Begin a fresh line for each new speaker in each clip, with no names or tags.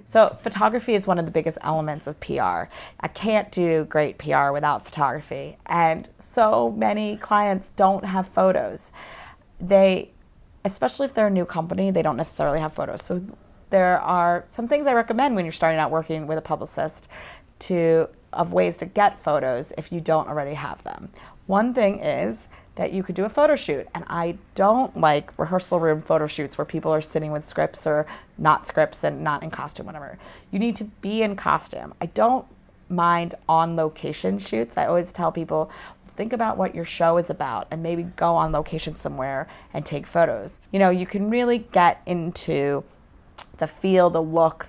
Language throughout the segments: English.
So photography is one of the biggest elements of PR. I can't do great PR without photography. And so many clients don't have photos. Especially if they're a new company, they don't necessarily have photos. So there are some things I recommend when you're starting out working with a publicist of ways to get photos if you don't already have them. One thing is that you could do a photo shoot. And I don't like rehearsal room photo shoots where people are sitting with scripts or not scripts and not in costume, whatever. You need to be in costume. I don't mind on location shoots. I always tell people, think about what your show is about and maybe go on location somewhere and take photos. You know, you can really get into the feel, the look,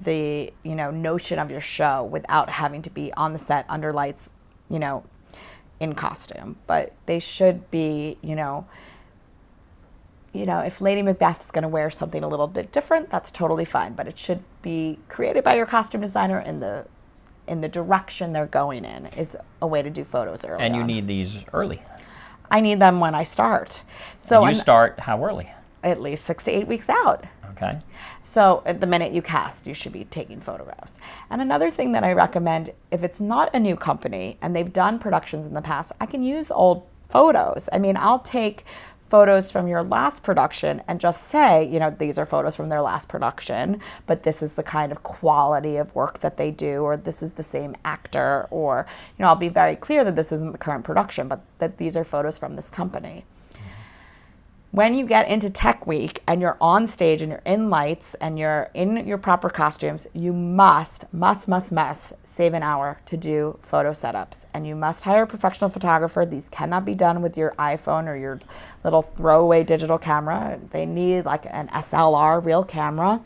the, notion of your show without having to be on the set under lights, in costume. But they should be, if Lady Macbeth is going to wear something a little bit different, that's totally fine. But it should be created by your costume designer in the direction they're going in is a way to do photos early.
And you need these early.
I need them when I start. So
and you start how early?
At least 6 to 8 weeks out.
Okay.
So at the minute you cast, you should be taking photographs. And another thing that I recommend, if it's not a new company and they've done productions in the past, I can use old photos. I mean, I'll take photos from your last production and just say, these are photos from their last production, but this is the kind of quality of work that they do, or this is the same actor, or, I'll be very clear that this isn't the current production, but that these are photos from this company. When you get into tech week and you're on stage and you're in lights and you're in your proper costumes, you must save an hour to do photo setups. And you must hire a professional photographer. These cannot be done with your iPhone or your little throwaway digital camera. They need like an SLR, real camera.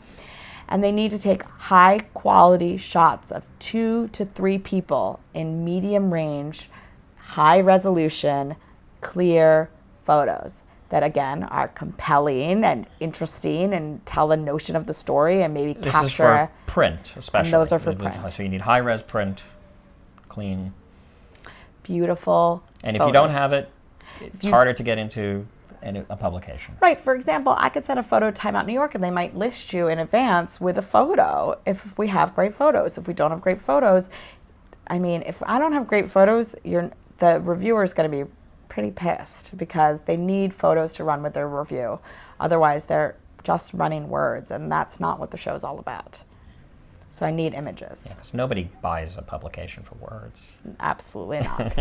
And they need to take high quality shots of 2 to 3 people in medium range, high resolution, clear photos that again are compelling and interesting and tell the notion of the story and maybe capture.
This is for print, especially.
And those are for print.
So you need high-res print, clean.
Beautiful
And if
photos.
you don't have it, it's harder to get into a publication.
Right. For example, I could send a photo to Time Out New York and they might list you in advance with a photo if we have great photos. If we don't have great photos, I mean, if I don't have great photos, the reviewer is going to be pretty pissed because they need photos to run with their review. Otherwise, they're just running words, and that's not what the show's all about. So I need images.
Yeah, because nobody buys a publication for words.
Absolutely not.